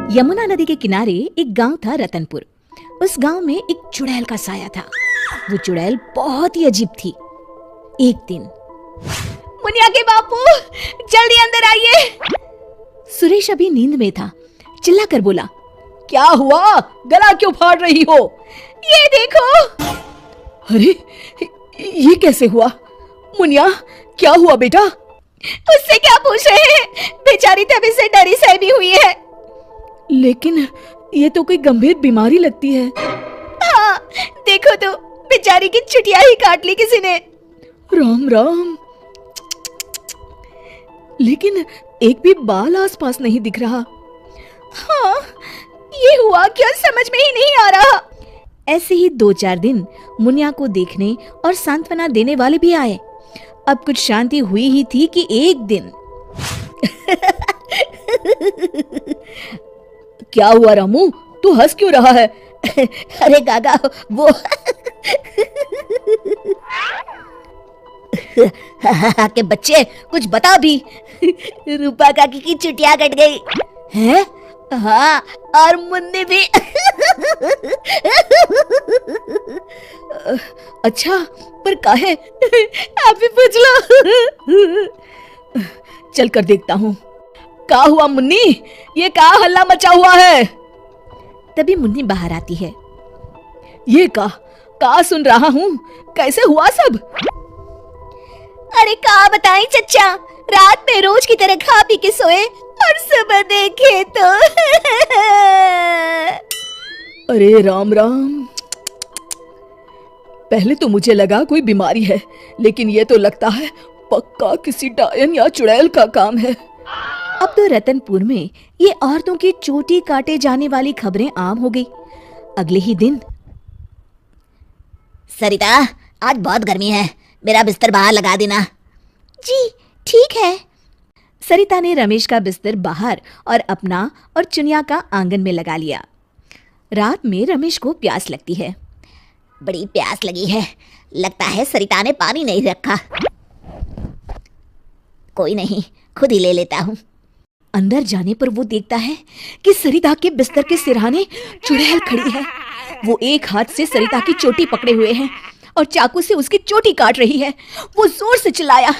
यमुना नदी के किनारे एक गांव था रतनपुर। उस गांव में एक चुड़ैल का साया था। वो चुड़ैल बहुत ही अजीब थी। एक दिन, मुनिया के बापू, जल्दी अंदर आइए। सुरेश अभी नींद में था, चिल्ला कर बोला, क्या हुआ? गला क्यों फाड़ रही हो? ये देखो। अरे, ये कैसे हुआ? मुनिया, क्या हुआ बेटा? उससे क्या पूछ रहे हैं? बेचारी तभी से डरी सहमी हुई है। लेकिन ये तो कोई गंभीर बीमारी लगती है। हाँ, देखो तो, बेचारी की चुटिया ही काट ली किसी ने। राम राम। लेकिन एक भी बाल आसपास नहीं दिख रहा। हाँ, ये हुआ क्या समझ में ही नहीं आ रहा। ऐसे ही 2-4 दिन मुनिया को देखने और सांत्वना देने वाले भी आए। अब कुछ शांति हुई ही थी कि एक दिन क्या हुआ रामू, तू हंस क्यों रहा है? अरे गागा, वो के बच्चे, कुछ बता भी। रूपा काकी की चुटिया कट गई है। हाँ, और मुन्नी भी। अच्छा, पर काहे? आप भी पूछ लो। चल कर देखता हूँ। क्या हुआ मुन्नी? ये क्या हल्ला मचा हुआ है? तभी मुन्नी बाहर आती है। ये का सुन रहा हूँ? कैसे हुआ सब? अरे का बताएं चच्चा, रात में रोज की तरह खा पी के सोए और सुबह देखे तो अरे राम राम। पहले तो मुझे लगा कोई बीमारी है, लेकिन ये तो लगता है पक्का किसी डायन या चुड़ैल का काम है। अब तो रतनपुर में ये औरतों की चोटी काटे जाने वाली खबरें आम हो गई। अगले ही दिन, सरिता, आज बहुत गर्मी है, मेरा बिस्तर बाहर लगा देना। जी ठीक है। सरिता ने रमेश का बिस्तर बाहर और अपना और चुनिया का आंगन में लगा लिया। रात में रमेश को प्यास लगती है। बड़ी प्यास लगी है, लगता है सरिता ने पानी नहीं रखा। कोई नहीं, खुद ही ले लेता हूँ। अंदर जाने पर वो देखता है कि सरिता के बिस्तर के सिरहाने चुड़ैल खड़ी है। वो एक हाथ से सरिता की चोटी पकड़े हुए है और चाकू से उसकी चोटी काट रही है। वो जोर से चिल्लाया,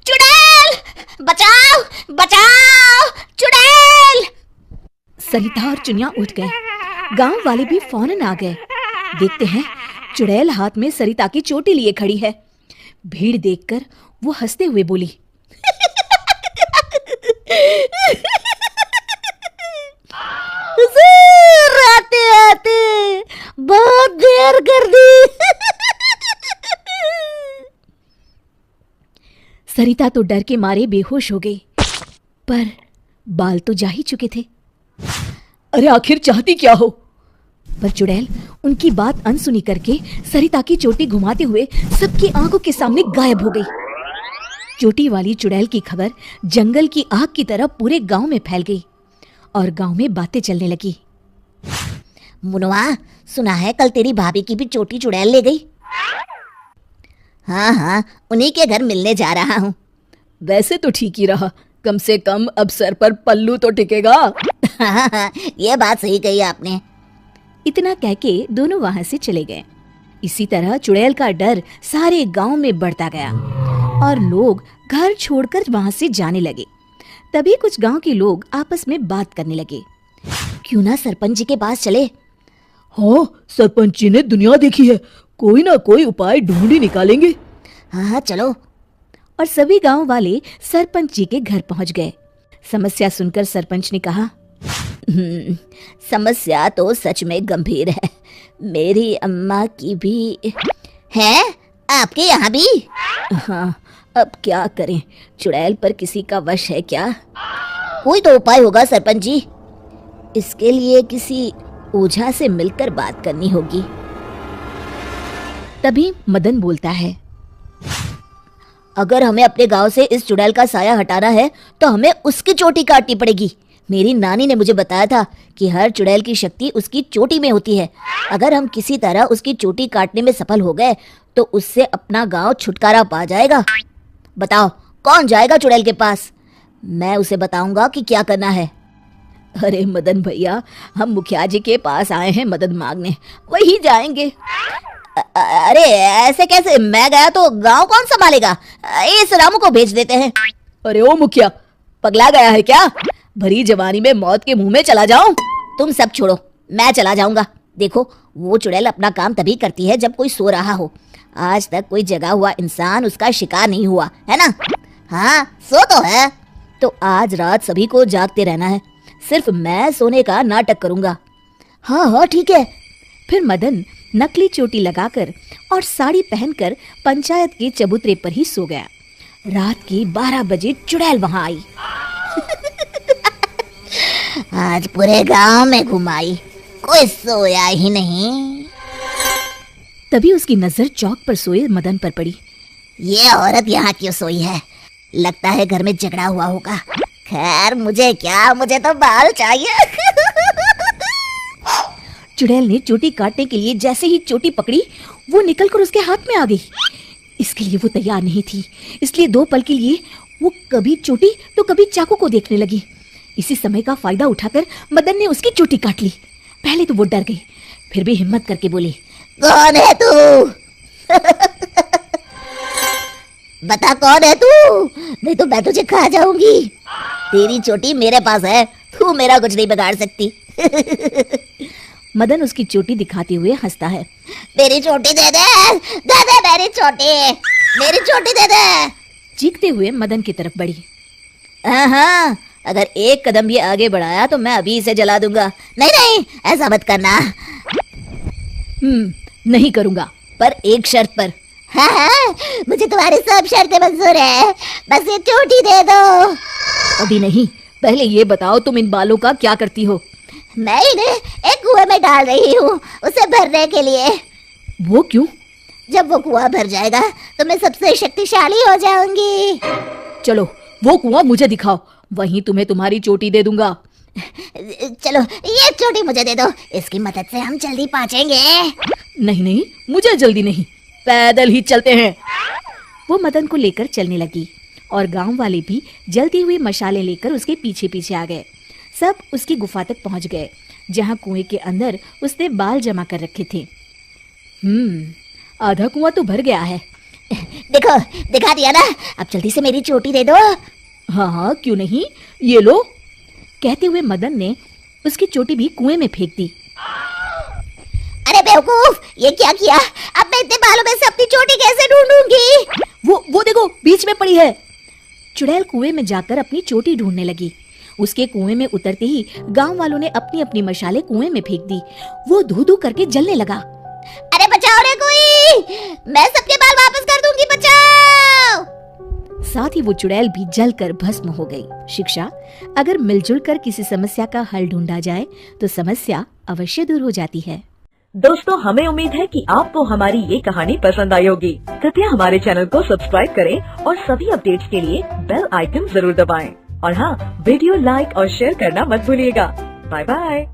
चुड़ैल, बचाओ बचाओ, चुड़ैल। सरिता और चुनिया उठ गए। गांव वाले भी फौरन आ गए। देखते हैं चुड़ैल हाथ में सरिता की चोटी लिए खड़ी है। भीड़ देखकर वो हंसते हुए बोली, आते आते बहुत देर कर दी। सरिता तो डर के मारे बेहोश हो गई, पर बाल तो जा ही चुके थे। अरे आखिर चाहती क्या हो? पर चुड़ैल उनकी बात अनसुनी करके सरिता की चोटी घुमाते हुए सबकी आंखों के सामने गायब हो गई। चोटी वाली चुड़ैल की खबर जंगल की आग की तरह पूरे गांव में फैल गई और गांव में बातें चलने लगी। मुनवा, सुना है कल तेरी भाभी की भी चोटी चुड़ैल ले गई। हाँ, उन्हीं के घर मिलने जा रहा हूँ। वैसे तो ठीक ही रहा, कम से कम अब सर पर पल्लू तो टिकेगा। हाँ, ये बात सही कही आपने। इतना कह के दोनों वहां से चले गए। इसी तरह चुड़ैल का डर सारे गांव में बढ़ता गया और लोग घर छोड़कर वहां से जाने लगे। तभी कुछ गांव के लोग आपस में बात करने लगे, क्यों ना सरपंच जी के पास चले। हाँ, सरपंच जी ने दुनिया देखी है, कोई ना कोई उपाय ढूंढ ही निकालेंगे। हाँ, चलो। और सभी गांव वाले सरपंच जी के घर पहुंच गए। समस्या सुनकर सरपंच ने कहा, समस्या तो सच में गंभीर है। मेरी अम्मा की भी है, आपके यहाँ भी? हाँ, अब क्या करें, चुड़ैल पर किसी का वश है क्या? कोई तो उपाय होगा सरपंच जी। इसके लिए किसी ओझा से मिलकर बात करनी होगी। तभी मदन बोलता है, अगर हमें अपने गांव से इस चुड़ैल का साया हटाना है तो हमें उसकी चोटी काटनी पड़ेगी। मेरी नानी ने मुझे बताया था कि हर चुड़ैल की शक्ति उसकी चोटी में होती है। अगर हम किसी तरह उसकी चोटी काटने में सफल हो गए तो उससे अपना गांव छुटकारा पा जाएगा। बताओ, कौन जाएगा चुड़ैल के पास? मैं उसे बताऊंगा कि क्या करना है। अरे मदन भैया, हम मुखिया जी के पास आए हैं मदद मांगने, वही जाएंगे। अरे ऐसे कैसे, मैं गया तो गांव कौन संभालेगा? इस रामू को भेज देते हैं। अरे ओ मुखिया, पगला गया है क्या? भरी जवानी में मौत के मुंह में चला जाऊं? तुम सब छोड़ो, मैं चला जाऊंगा। देखो, वो चुड़ैल अपना काम तभी करती है जब कोई सो रहा हो। आज तक कोई जगा हुआ इंसान उसका शिकार नहीं हुआ है ना? हाँ, सो तो है। तो आज रात सभी को जागते रहना है, सिर्फ मैं सोने का नाटक करूंगा। हाँ हाँ ठीक है। फिर मदन नकली चोटी लगाकर और साड़ी पहनकर पंचायत के चबूतरे पर ही सो गया। रात के 12 बजे चुड़ैल वहां आई। आज पूरे गांव में घुमाई, कोई सोया ही नहीं। तभी उसकी नजर चौक पर सोए मदन पर पड़ी। ये औरत यहाँ क्यों सोई है? लगता है घर में झगड़ा हुआ होगा। खैर मुझे क्या, मुझे तो बाल चाहिए। चुड़ैल ने चोटी काटने के लिए जैसे ही चोटी पकड़ी, वो निकलकर उसके हाथ में आ गई। इसके लिए वो तैयार नहीं थी, इसलिए 2 पल के लिए वो कभी चोटी तो कभी चाकू को देखने लगी। इसी समय का फायदा उठाकर मदन ने उसकी चोटी काट ली। पहले तो वो डर गई, फिर भी हिम्मत करके बोली, कौन है तू? बता कौन है तू, नहीं तो मैं तुझे खा जाऊंगी। तेरी चोटी मेरे पास है, तू मेरा कुछ नहीं बिगाड़ सकती। मदन उसकी चोटी दिखाते हुए हंसता है। मेरी चोटी दे दे, दे दे मेरी चोटी, मेरी चोटी दे दे। चीखते हुए मदन की तरफ बढ़ी। हाँ, अगर एक कदम भी आगे बढ़ाया तो मैं अभी इसे जला दूंगा। नहीं नहीं, ऐसा मत करना। नहीं करूंगा, पर एक शर्त पर। हाँ, मुझे तुम्हारी सब शर्तें मंजूर है, बस ये चोटी दे दो। अभी नहीं, पहले ये बताओ तुम इन बालों का क्या करती हो? मैं इन्हें एक कुएं में डाल रही हूँ, उसे भरने के लिए। वो क्यों? जब वो कुआं भर जाएगा तो मैं सबसे शक्तिशाली हो जाऊंगी। चलो वो कुआं मुझे दिखाओ, वहीं तुम्हें तुम्हारी चोटी दे दूंगा। चलो ये चोटी मुझे दे दो, इसकी मदद से हम जल्दी पहुंचेंगे। नहीं नहीं, मुझे जल्दी नहीं, पैदल ही चलते हैं। वो मदन को लेकर चलने लगी और गांव वाले भी जलती हुई मशालें लेकर उसके पीछे पीछे आ गए। सब उसकी गुफा तक पहुंच गए, जहां कुएं के अंदर उसने बाल जमा कर रखे थे। आधा कुआं तो भर गया है। देखो, दिखा दिया ना, अब जल्दी से मेरी चोटी दे दो। हाँ, क्यों नहीं, ये लो। कहते हुए मदन ने उसकी चोटी भी कुएं में फेंक दी। अरे बेवकूफ, ये क्या किया? अब मैं इतने बालों में से अपनी चोटी कैसे ढूंढूंगी? वो देखो, बीच में पड़ी है। चुड़ैल कुएं में जाकर अपनी चोटी ढूंढने लगी। उसके कुएं में उतरते ही गांव वालों ने अपनी अपनी मशालें कुएं में फेंक दी। वो धू धू करके जलने लगा। अरे बचाओ रे कोई, मैं सबके बाल वापस कर दूंगी, बचाओ। साथ ही वो चुड़ैल भी जलकर भस्म हो गई। शिक्षा, अगर मिलजुल कर किसी समस्या का हल ढूंढा जाए तो समस्या अवश्य दूर हो जाती है। दोस्तों, हमें उम्मीद है कि आपको हमारी ये कहानी पसंद आई होगी। कृपया हमारे चैनल को सब्सक्राइब करें और सभी अपडेट्स के लिए बेल आइकन जरूर दबाएं। और हाँ, वीडियो लाइक और शेयर करना मत भूलिएगा। Bye bye.